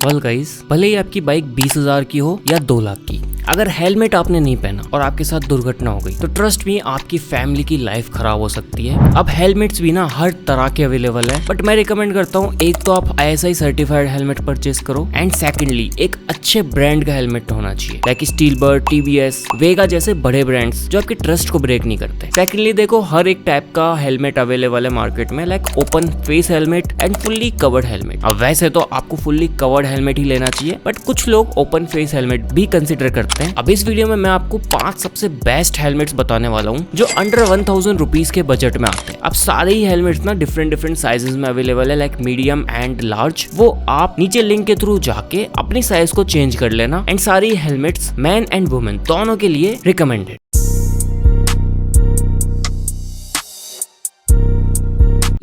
Well guys, भले ही आपकी bike 20,000 की हो या 2 लाख की, अगर हेलमेट आपने नहीं पहना और आपके साथ दुर्घटना हो गई तो ट्रस्ट मी आपकी फैमिली की लाइफ खराब हो सकती है। अब हेलमेट्स भी ना हर तरह के अवेलेबल है, बट मैं रिकमेंड करता हूँ एक तो आप ISI सर्टिफाइड हेलमेट परचेस करो, एंड सेकंडली एक अच्छे ब्रांड का हेलमेट होना चाहिए, लाइक स्टीलबर्ड, TVS, वेगा जैसे बड़े ब्रांड्स जो आपके ट्रस्ट को ब्रेक नहीं करते। सेकंडली देखो, हर एक टाइप का हेलमेट अवेलेबल है मार्केट में, like open face helmet and fully covered helmet. अब वैसे तो आपको फुल्ली कवर्ड हेलमेट ही लेना चाहिए, बट कुछ लोग ओपन फेस हेलमेट भी कंसिडर करते हैं। अब इस वीडियो में मैं आपको 5 सबसे बेस्ट हेलमेट्स बताने वाला हूँ जो अंडर 1000 रुपीज के बजट में आते हैं। अब सारे ही हेलमेट्स ना डिफरेंट साइजेस में अवेलेबल है, लाइक मीडियम एंड लार्ज। वो आप नीचे लिंक के थ्रू जाके अपनी साइज को चेंज कर लेना, एंड सारी हेलमेट्स मैन एंड वुमेन दोनों के लिए रिकमेंडेड।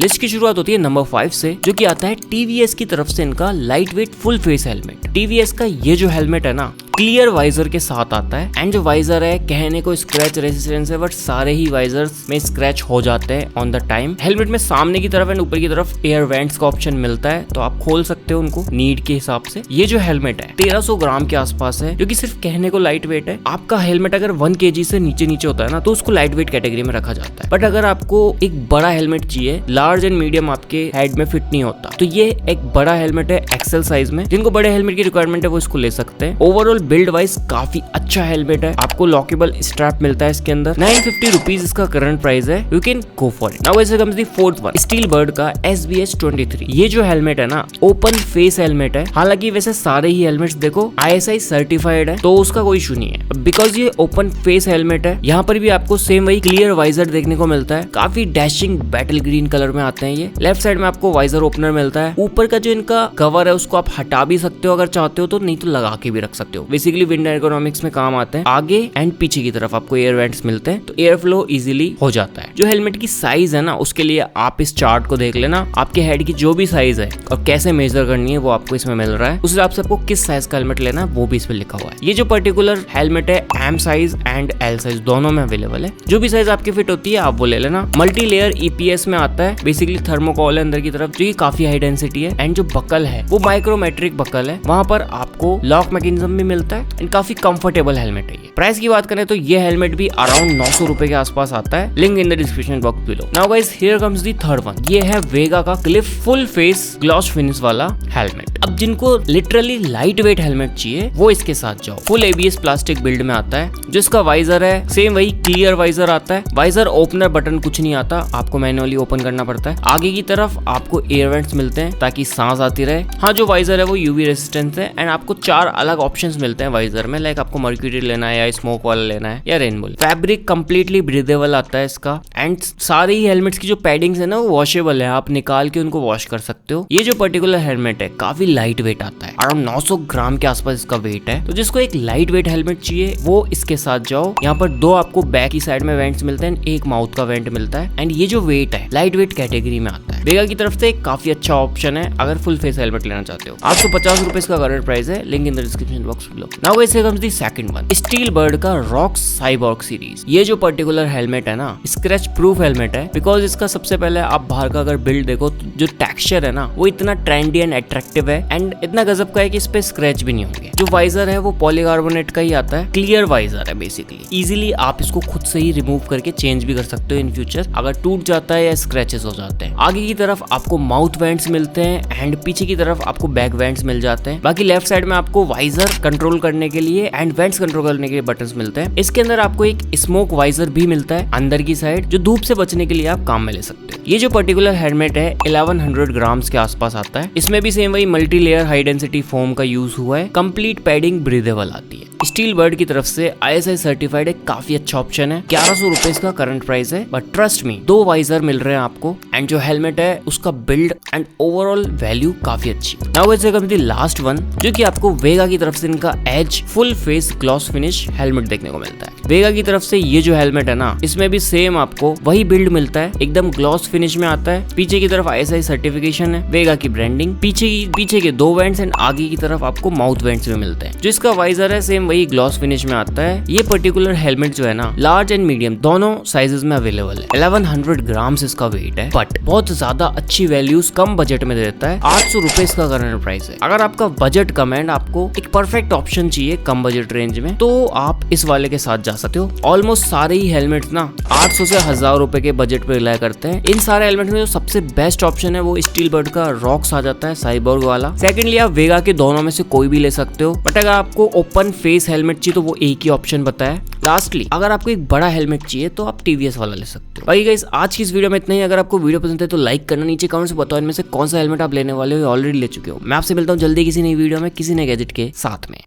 लिस्ट की शुरुआत होती है नंबर 5 से, जो कि आता है TVS की तरफ से इनका light weight full face helmet. TVS का ये जो हेलमेट है ना, क्लियर वाइजर के साथ आता है, एंड जो वाइजर है कहने को स्क्रैच रेजिस्टेंस है, बट सारे ही वाइजर्स में स्क्रैच हो जाते हैं ऑन द टाइम। हेलमेट में सामने की तरफ एंड ऊपर की तरफ एयर वेंट्स का ऑप्शन मिलता है, तो आप खोल सकते हो उनको नीड के हिसाब से। ये जो हेलमेट है 1300 ग्राम के आसपास है, जो कि सिर्फ कहने को लाइट वेट है। आपका हेलमेट अगर 1 kg से नीचे होता है ना, तो उसको लाइट वेट कैटेगरी में रखा जाता है, बट अगर आपको एक बड़ा हेलमेट चाहिए, लार्ज एंड मीडियम आपके हेड में फिट नहीं होता, तो ये एक बड़ा हेलमेट है एक्सेल साइज में। जिनको बड़े हेलमेट की रिक्वायरमेंट है वो इसको ले सकते हैं। ओवरऑल बिल्ड वाइज काफी अच्छा हेलमेट है, आपको लॉकेबल स्ट्रैप मिलता है इसके अंदर। 950 रुपीज इसका करंट प्राइस है, you can go for it. Now वैसे comes the fourth one, Steelbird का SBH 23। ये जो हेलमेट है ना, ओपन फेस हेलमेट है। हालांकि वैसे सारे ही हेलमेट्स देखो ISI सर्टिफाइड है, तो उसका कोई इशू नहीं है, बिकॉज ये ओपन फेस हेलमेट है। यहाँ पर भी आपको सेम वही क्लियर वाइजर देखने को मिलता है, काफी डैशिंग बैटल ग्रीन कलर में आते हैं ये। लेफ्ट साइड में आपको वाइजर ओपनर मिलता है। ऊपर का जो इनका कवर है उसको आप हटा भी सकते हो अगर चाहते हो तो, नहीं तो लगा के भी रख सकते हो। बेसिकली विंड एर्गोनॉमिक्स में काम आते हैं। आगे एंड पीछे की तरफ आपको एयर वेंट्स मिलते हैं, तो एयर फ्लो इजीली हो जाता है। जो हेलमेट की साइज है ना, उसके लिए आप इस चार्ट को देख लेना, आपके हेड की जो भी साइज है और कैसे मेजर करनी है वो आपको इसमें मिल रहा है। उस हिसाब से आपको किस साइज का हेलमेट लेना है वो भी इसमें लिखा हुआ है। ये जो पर्टिकुलर हेलमेट है M size and L size दोनों में अवेलेबल है। जो भी साइज आपकी फिट होती है आप वो ले लेना। मल्टी लेयर EPS में आता है, बेसिकली थर्मोकोल है अंदर की तरफ, जो काफी हाई डेंसिटी है, एंड जो बकल है वो माइक्रोमेट्रिक बकल है। वहां पर आपको लॉक मैकेनिज्म भी मिलता है, एंड काफी कंफर्टेबल हेलमेट है ये। प्राइस की बात करें तो ये हेलमेट भी अराउंड 900 रुपए के आसपास आता है, link in the description box below. Now guys, here comes the third one. ये है वेगा का Cliff full face gloss finish वाला हेलमेट। अब जिनको लिटरली लाइट वेट हेलमेट चाहिए वो इसके साथ जाओ। फुल ABS प्लास्टिक बिल्ड में आता है। जो इसका वाइजर है सेम वही क्लियर वाइजर आता है। वाइजर ओपनर बटन कुछ नहीं आता, आपको मैन्युअली ओपन करना पड़ता है। आगे की तरफ आपको एयर वेंट्स मिलते हैं ताकि सांस आती रहे। हाँ, जो वाइजर है वो UV रेसिस्टेंस है, एंड आपको 4 अलग ऑप्शंस मिलते हैं वाइजर में, लाइक आपको मर्क्यूरी लेना है या स्मोक वाला लेना है या रेनबो। फैब्रिक कंप्लीटली ब्रीदेबल आता है इसका, एंड सारे ही हेलमेट्स की जो पैडिंग्स है ना वो वॉशेबल है, आप निकाल के उनको वॉश कर सकते हो। ये जो पर्टिकुलर हेलमेट है काफी लाइट वेट आता है, अराउंड 900 ग्राम के आसपास इसका वेट है। तो जिसको एक लाइट वेट हेलमेट चाहिए वो इसके साथ जाओ। यहाँ पर 2 आपको बैक की साइड में वेंट्स मिलते हैं, एक माउथ का वेंट मिलता है, एंड ये जो वेट है लाइट वेट कैटेगरी में आता है। वेगा की तरफ से काफी अच्छा ऑप्शन है अगर फुल फेस हेलमेट लेना चाहते हो। 850 रुपए इसका करंट प्राइस है, link in the description box below. Now guys, here comes the second one, Steelbird का रॉक साइबॉर्ग सीरीज। ये जो पर्टिकुलर हेलमेट है ना, स्क्रैच प्रूफ हेलमेट है, बिकॉज इसका सबसे पहले आप बाहर का अगर बिल्ड देखो तो जो टेक्सचर है ना वो इतना ट्रेंडी एंड अट्रैक्टिव है, एंड इतना गजब का है कि इस पे स्क्रैच भी नहीं होंगे। जो वाइजर है वो पॉलीकार्बोनेट का ही आता है, क्लियर वाइजर है बेसिकली। इजीली आप इसको खुद से ही रिमूव करके चेंज भी कर सकते हो इन फ्यूचर अगर टूट जाता है या स्क्रैचेस हो जाते हैं। आगे की तरफ आपको माउथ वेंट्स मिलते हैं, एंड पीछे की तरफ आपको बैक वेंट्स मिल जाते हैं। बाकी लेफ्ट साइड में आपको वाइजर कंट्रोल करने के लिए एंड वेंट्स कंट्रोल करने के लिए बटन्स मिलते हैं। इसके अंदर आपको एक स्मोक वाइजर भी मिलता है अंदर की साइड, जो धूप से बचने के लिए आप काम में ले सकते हो। ये जो पर्टिकुलर हेलमेट है 1100 ग्राम्स के आसपास आता है। इसमें भी सेम वही multi layer high density foam का यूज हुआ है। कंप्लीट पैडिंग ब्रीदेबल आती है। स्टीलबर्ड की तरफ से ISI सर्टिफाइड एक काफी अच्छा ऑप्शन है। 1100 रुपए इसका करंट प्राइस है, बट ट्रस्ट मी 2 वाइजर मिल रहे हैं आपको, एंड जो हेलमेट है उसका बिल्ड एंड ओवरऑल वैल्यू काफी अच्छी। नाउ वैसे कम दी लास्ट वन, जो कि आपको वेगा की तरफ से इनका एज full face gloss finish helmet देखने को मिलता है। वेगा की तरफ से ये जो हेलमेट है ना, इसमें भी सेम आपको वही बिल्ड मिलता है, एकदम ग्लॉस फिनिश में आता है। पीछे की तरफ ISI सर्टिफिकेशन है, वेगा की ब्रांडिंग, पीछे के 2 वेंट्स एंड आगे की तरफ आपको माउथ वेंट्स भी मिलते हैं। जो इसका वाइजर है सेम वही ग्लॉस फिनिश में आता है। ये पर्टिकुलर हेलमेट जो है ना लार्ज एंड मीडियम दोनों साइजेस में अवेलेबल है। 1100 ग्राम्स इसका वेट है, बट बहुत ज्यादा अच्छी वैल्यूज कम बजट में देता है। 800 रुपए इसका करंट प्राइस है। अगर आपका बजट कम है, आपको एक परफेक्ट ऑप्शन चाहिए कम बजट रेंज में, तो आप इस वाले के साथ जा सकते हो। ऑलमोस्ट सारे ही हेलमेट्स ना 800 से 1000 रुपए के बजट पे रिलाय करते हैं। इन सारे हेलमेट में जो सबसे बेस्ट ऑप्शन है वो स्टील बर्ड का रॉक्स आ जाता है, साइबोर्ग वाला। सेकेंडली आप वेगा के दोनों में से कोई भी ले सकते हो, बट अगर आपको ओपन फेस हेलमेट चाहिए तो वो एक ही ऑप्शन बताया। लास्टली अगर आपको एक बड़ा हेलमेट चाहिए तो आप टीवीएस वाला ले सकते हो। बाकी गाइस आज की इस वीडियो में इतना ही। अगर आपको वीडियो पसंद है तो लाइक करना, नीचे कमेंट से बताओ इनमें से कौन सा हेलमेट आप लेने वाले हो, ऑलरेडी ले चुके हो। मैं आपसे मिलता हूँ जल्दी किसी नई वीडियो में किसी नए गैजेट के साथ में।